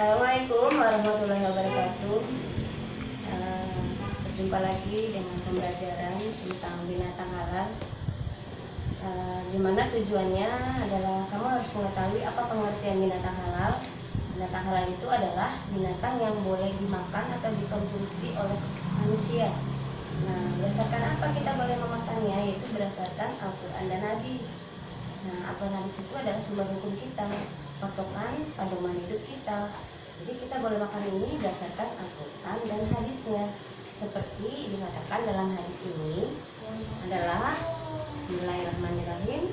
Assalamualaikum warahmatullahi wabarakatuh. Berjumpa lagi dengan pembelajaran tentang binatang halal. Di mana tujuannya adalah kamu harus mengetahui apa pengertian binatang halal. Binatang halal itu adalah binatang yang boleh dimakan atau dikonsumsi oleh manusia. Nah, berdasarkan apa kita boleh memakannya? Yaitu berdasarkan Al-Quran dan Hadis. Nah, Al-Quran Hadis itu adalah sumber hukum kita, patokan pedoman hidup kita. Jadi kita boleh makan ini berdasarkan Al-Quran dan hadisnya. Seperti dikatakan dalam hadis ini adalah Bismillahirrahmanirrahim,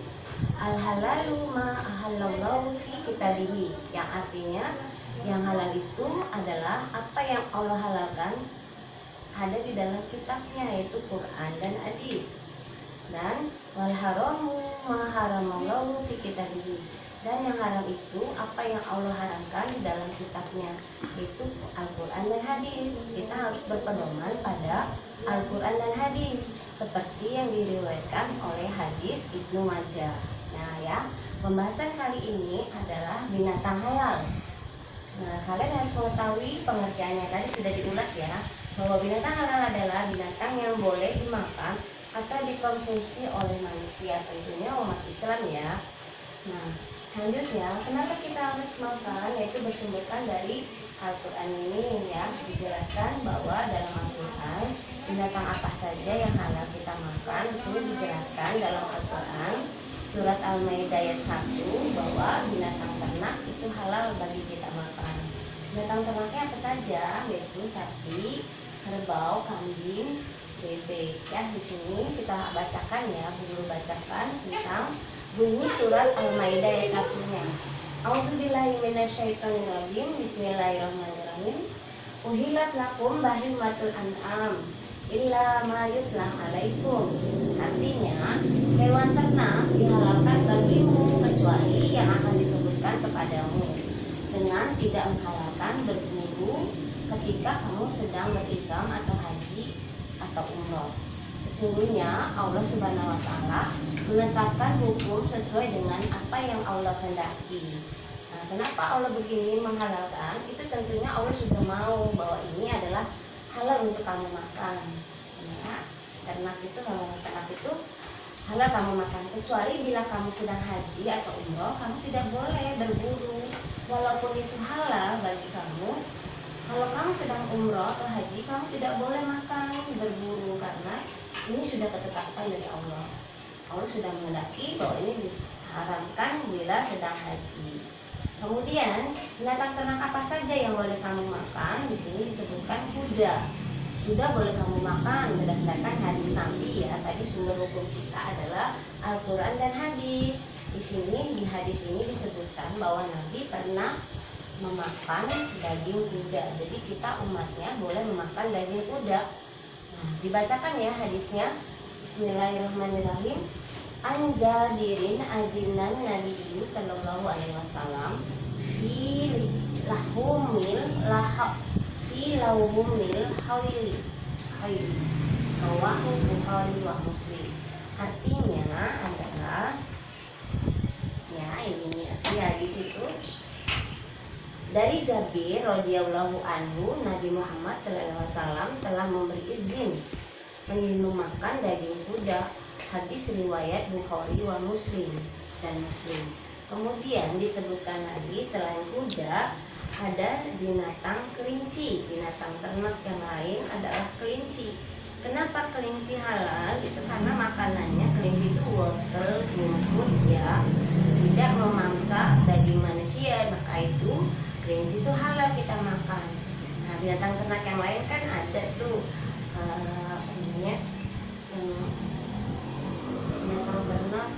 Al-halalu ma ahallallahu fi kitabihi, yang artinya yang halal itu adalah apa yang Allah halalkan ada di dalam kitabnya, yaitu Quran dan hadis. Dan wal haramu ma haramallahu fi kitabihi, dan yang haram itu apa yang Allah haramkan di dalam kitabnya, yaitu Al-Quran dan hadis. Kita harus berpedoman pada Al-Quran dan hadis seperti yang diriwayatkan oleh hadis Ibnu Majah. Nah ya, pembahasan kali ini adalah binatang halal. Nah, kalian harus mengetahui pengertiannya, tadi sudah diulas ya, bahwa binatang halal adalah binatang yang boleh dimakan atau dikonsumsi oleh manusia, tentunya umat Islam ya. Nah, selanjutnya, kenapa kita harus makan? Yaitu bersumberkan dari Al-Quran ini ya, dijelaskan bahwa dalam Al-Quran binatang apa saja yang halal kita makan. Di sini dijelaskan dalam Al-Quran surat Al-Maidah ayat 1 bahwa binatang ternak itu halal bagi kita makan. Binatang ternaknya apa saja? Yaitu sapi, kerbau, kambing, bebek. Ya, di sini kita bacakan ya, guru bacakan tentang bunyi surat Al-Maidah ayat 1-nya. A'udzubillahi minasyaitonirrajim. Bismillahirrahmanirrahim. Uhilat lakum bahimatul an'am illa ma yutla alaikum. Artinya, hewan ternak dihalalkan bagimu kecuali yang akan disebutkan kepadamu, dengan tidak menghalalkan berburu ketika kamu sedang berihram atau haji atau umroh. Sesungguhnya Allah Subhanahu wa Ta'ala menetapkan hukum sesuai dengan apa yang Allah kehendaki. Nah, kenapa Allah begini menghalalkan? Itu tentunya Allah sudah mau bahwa ini adalah halal untuk kamu makan. Nah, ternak itu, hewan ternak itu halal kamu makan, kecuali bila kamu sedang haji atau umroh, kamu tidak boleh berburu. Walaupun itu halal bagi kamu, kalau kamu sedang umroh atau haji, kamu tidak boleh makan berburu, karena ini sudah ketetapan dari Allah. Allah sudah menghendaki bahwa ini diharamkan bila sedang haji. Kemudian, binatang ternak apa saja yang boleh kamu makan? Di sini disebutkan kuda. Kuda boleh kamu makan berdasarkan hadis Nabi ya. Tadi sumber hukum kita adalah Al-Quran dan hadis. Di sini, di hadis ini disebutkan bahwa Nabi pernah memakan daging kuda. Jadi kita umatnya boleh memakan daging kuda. Nah, dibacakan ya hadisnya. Bismillahirrahmanirrahim. An Jabirin adinan Nabi sallallahu alaihi wasallam fi lahumil lahab fi lahumil hawili rawahu Bukhari wa Muslim. Artinya adalah ya, ini di hadis itu dari Jabir radhiyallahu anhu, Nabi Muhammad sallallahu alaihi wasallam telah memberi izin minum makan daging kuda. Hadis riwayat Bukhari wa Muslim dan Muslim. Kemudian disebutkan lagi selain kuda ada binatang kelinci. Binatang ternak yang lain adalah kelinci. Kenapa kelinci halal? Itu karena makanannya kelinci itu wortel, rumput ya, tidak memangsa daging manusia, maka itu kelinci itu halal kita makan. Nah, binatang ternak yang lain kan ada tuh binatang ternak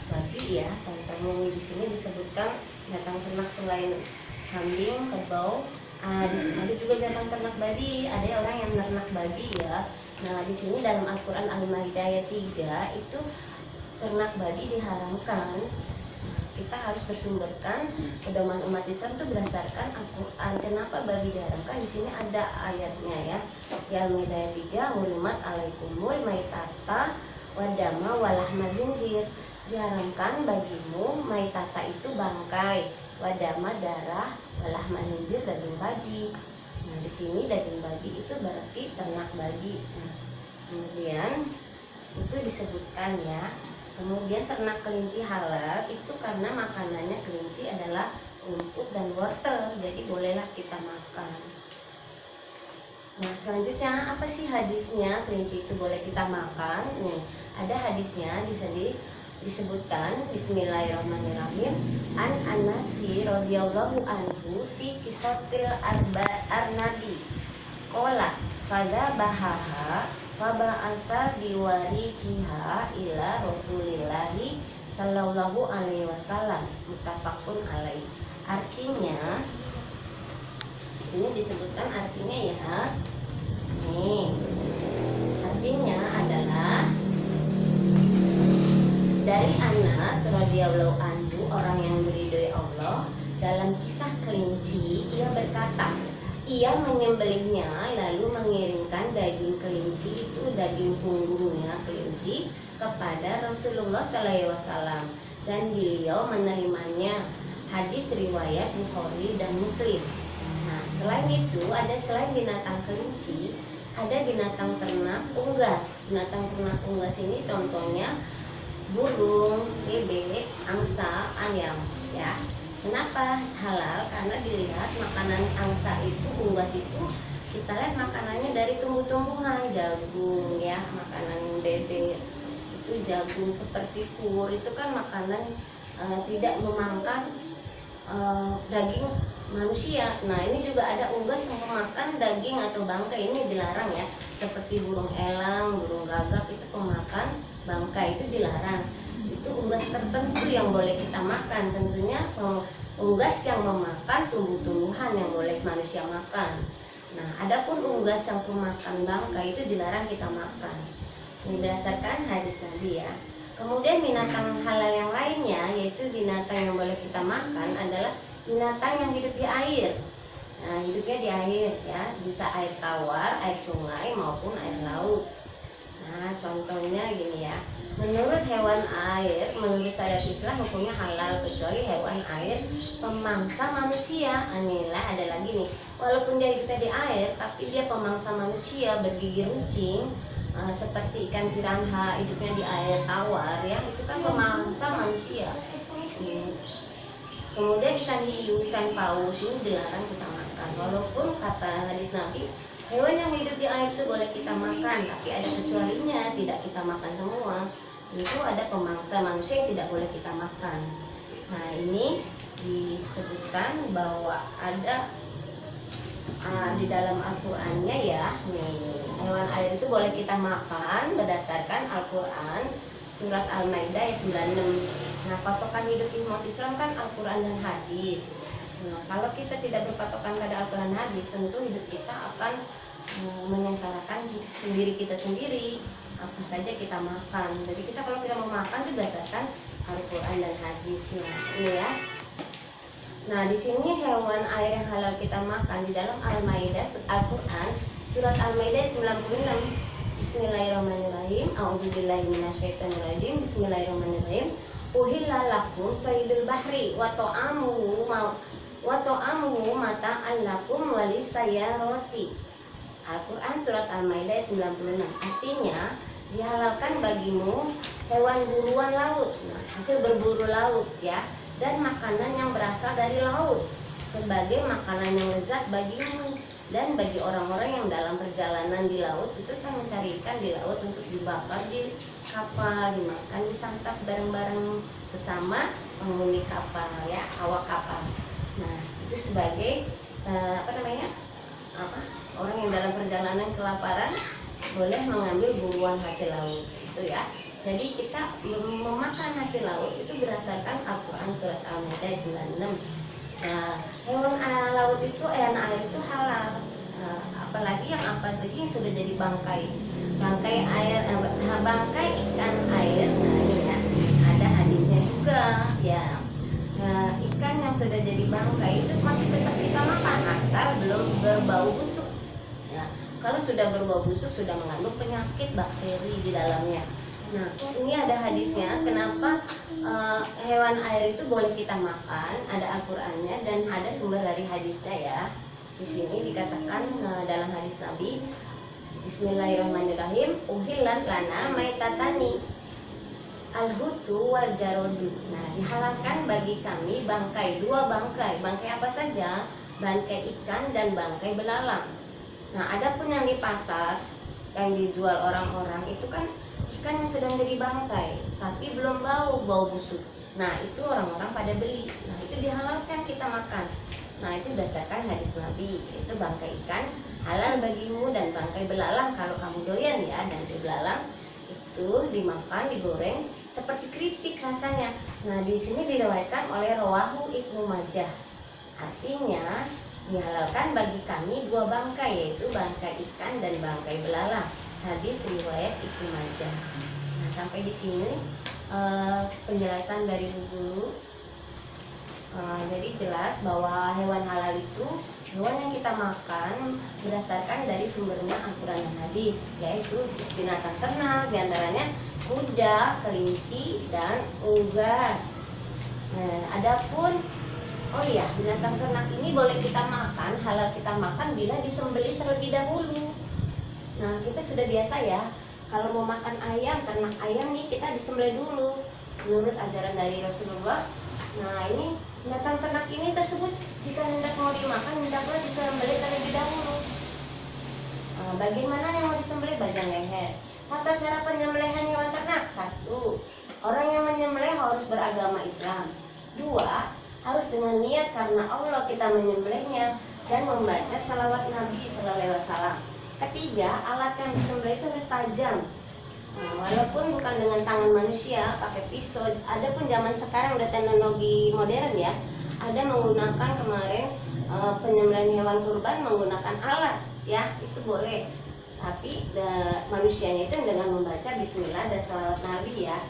babi ya, contohnya di sini disebutkan binatang ternak selain kambing, kerbau. Di sini ada juga binatang ternak babi, ada orang yang menernak babi ya. Nah, di sini dalam Al-Quran Al-Maidah ayat 3 itu ternak babi diharamkan. Kita harus bersumberkan pedoman umat Islam itu berdasarkan Al-Quran. Kenapa babi diharamkan? Di sini ada ayatnya ya. Al-Maidah ayat 3, hurimat alaikumul maitata wadama walahma khinzir. Diharamkan bagimu maitata itu bangkai, wadama darah, walah manizir daging babi. Nah, di sini daging babi itu berarti ternak babi. Nah, kemudian itu disebutkan ya. Kemudian ternak kelinci halal itu karena makanannya kelinci adalah rumput dan wortel, jadi bolehlah kita makan. Nah, selanjutnya apa sih hadisnya kelinci itu boleh kita makan? Nih, ada hadisnya disebutkan Bismillahirrahmanirrahim an Anasi radhiyallahu anhu fi kisatil arnabi qala fadha bahaha faba'asa biwarikiha ila Rasulillahi sallallahu alaihi wasallam muttafaqun alaih. Artinya ini disebutkan artinya ya. Nih, artinya adalah dari Anas radhiyallahu anhu, orang yang diridhoi Allah, dalam kisah kelinci ia berkata, ia menyembelihnya lalu mengirimkan daging kelinci itu, daging punggungnya kelinci, kepada Rasulullah SAW dan beliau menerimanya. Hadis riwayat Bukhari dan Muslim. Nah, selain itu selain binatang kelinci, ada binatang ternak unggas. Binatang ternak unggas ini contohnya burung, bebek, angsa, ayam ya. Kenapa halal? Karena dilihat makanan angsa itu, unggas itu, kita lihat makanannya dari tumbuh-tumbuhan, jagung ya, makanan bebek itu jagung seperti pur, itu kan makanan tidak memakan daging manusia. Nah, ini juga ada unggas yang memakan daging atau bangkai, ini dilarang ya, seperti burung elang, burung gagak itu pemakan bangkai, itu dilarang. Itu unggas tertentu yang boleh kita makan, tentunya unggas yang memakan tumbuh-tumbuhan yang boleh manusia makan. Nah, adapun unggas yang pemakan bangkai itu dilarang kita makan. Ini berdasarkan hadis Nabi ya. Kemudian binatang halal yang lainnya, yaitu binatang yang boleh kita makan adalah binatang yang hidup di air. Nah, hidupnya di air ya, bisa air tawar, air sungai maupun air laut. Nah, contohnya gini ya. Menurut hewan air, menurut syariat Islam hukumnya halal kecuali hewan air pemangsa manusia. Inilah ada lagi nih. Walaupun dia hidupnya di air, tapi dia pemangsa manusia, bergigi runcing, seperti ikan piranha hidupnya di air tawar ya, itu kan pemangsa manusia. Kemudian ikan hiu, ikan paus ini dilarang kita makan. Walaupun kata hadis Nabi, hewan yang hidup di air itu boleh kita makan, tapi ada kecualinya, tidak kita makan semua. Itu ada pemangsa manusia yang tidak boleh kita makan. Nah, ini disebutkan bahwa ada di dalam Al-Qur'annya ya, nih, hewan air itu boleh kita makan berdasarkan Al-Qur'an surat Al-Maidah ayat 96. Nah, patokan hidup umat Islam kan Al-Qur'an dan hadis. Nah, kalau kita tidak berpatokan pada Al-Qur'an dan hadis, tentu hidup kita akan menyengsarakan diri kita sendiri. Apa saja kita makan. Jadi kita kalau kita mau makan itu berdasarkan Al-Qur'an dan hadis. Nah, ini ya. Nah, di sini hewan air yang halal kita makan di dalam Al-Maidah Al-Qur'an surat Al-Maidah 96. Bismillahirrahmanirrahim. A'udzubillahi minasyaitonirrajim. Bismillahirrahmanirrahim. Uhilla lakum saydul bahri wa ta'amuhu mata'an lakum wa lisayyarati. Al-Qur'an surat Al-Maidah 96. Artinya dihalalkan bagimu hewan buruan laut, nah, hasil berburu laut ya, dan makanan yang berasal dari laut sebagai makanan yang lezat bagimu dan bagi orang-orang yang dalam perjalanan di laut itu kan mencari ikan di laut untuk dibakar di kapal, dimakan, disantap bareng-bareng sesama penghuni kapal ya, awak kapal. Nah, itu sebagai orang yang dalam perjalanan kelaparan boleh mengambil buruan hasil laut itu ya. Jadi kita memakan hasil laut itu berdasarkan Al-Qur'an surat Al-Maidah 96. Nah, hewan laut itu, hewan air itu halal. Apalagi yang sudah jadi bangkai air, bangkai ikan air. Nah, ini ya, ada hadisnya juga ya. Ikan yang sudah jadi bangkai itu masih tetap kita makan asal belum berbau busuk. Ya, kalau sudah berbau busuk sudah mengandung penyakit bakteri di dalamnya. Nah, ini ada hadisnya kenapa hewan air itu boleh kita makan, ada Al-Qur'annya dan ada sumber dari hadisnya ya. Di sini dikatakan dalam hadis Nabi, Bismillahirrahmanirrahim, uhillat lana maitatani al-hutu wal jarodu. Nah, dihalalkan bagi kami dua bangkai. Bangkai apa saja? Bangkai ikan dan bangkai belalang. Nah, adapun yang di pasar yang dijual orang-orang itu kan ikan yang sudah menjadi bangkai tapi belum bau busuk. Nah, itu orang-orang pada beli. Nah, itu dihalalkan kita makan. Nah, itu berdasarkan hadis Nabi, itu bangkai ikan halal bagimu dan bangkai belalang kalau kamu doyan ya. Dan belalang itu dimakan, digoreng seperti keripik rasanya. Nah, di sini diriwayatkan oleh Rawahu Ibnu Majah. Artinya dihalalkan bagi kami dua bangkai, yaitu bangkai ikan dan bangkai belalang. Hadis riwayat Ibnu Majah. Nah, sampai di sini penjelasan dari guru. Jadi jelas bahwa hewan halal itu hewan yang kita makan berdasarkan dari sumbernya Al-Quran dan hadis, yaitu binatang ternak, diantaranya kuda, kelinci, dan unggas. Nah, adapun binatang ternak ini boleh kita makan, halal kita makan bila disembelih terlebih dahulu. Nah, kita sudah biasa ya, kalau mau makan ayam, ternak ayam nih kita disembelih dulu menurut ajaran dari Rasulullah. Nah, ini binatang ternak ini tersebut jika hendak mau dimakan hendaklah disembelih terlebih dahulu. Bagaimana yang mau disembelih? Bajang leher. Tata cara penyembelihan hewan ternak: 1. Orang yang menyembelih harus beragama Islam. 2. Harus dengan niat karena Allah kita menyembelihnya dan membaca salawat Nabi Sallallahu Alaihi Wasallam. 3. Alat yang disembelih itu harus tajam. Walaupun bukan dengan tangan manusia, pakai pisau. Ada pun zaman sekarang udah teknologi modern ya. Ada menggunakan kemarin penyembelihan hewan kurban menggunakan alat ya, itu boleh. Tapi manusianya itu dengan membaca Bismillah dan salawat Nabi ya.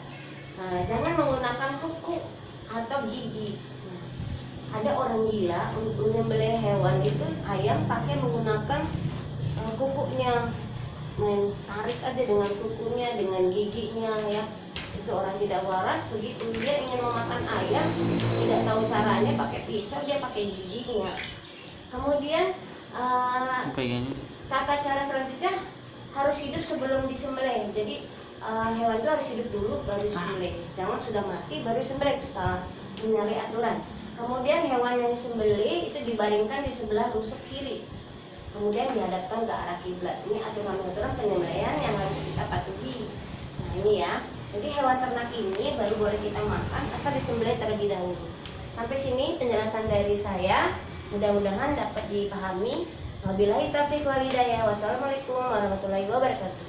Jangan menggunakan kuku atau gigi. Ada orang gila untuk menyembelih hewan itu ayam pakai menggunakan kukunya, main tarik aja dengan kukunya, dengan giginya ya. Itu orang tidak waras. Begitu dia ingin memakan ayam, tidak tahu caranya, pakai pisau, dia pakai giginya. Kemudian tata cara selanjutnya harus hidup sebelum disembelih. Jadi hewan itu harus hidup dulu baru disembelih. Jangan sudah mati baru disembelih, itu salah, menyalahi aturan. Kemudian hewan yang disembelih itu dibaringkan di sebelah rusuk kiri, kemudian dihadapkan ke arah kiblat. Ini aturan-aturan penyembelihan yang harus kita patuhi. Nah, ini ya. Jadi hewan ternak ini baru boleh kita makan asal disembelih terlebih dahulu. Sampai sini penjelasan dari saya. Mudah-mudahan dapat dipahami. Wabillahi taufiq wal hidayah. Wassalamualaikum warahmatullahi wabarakatuh.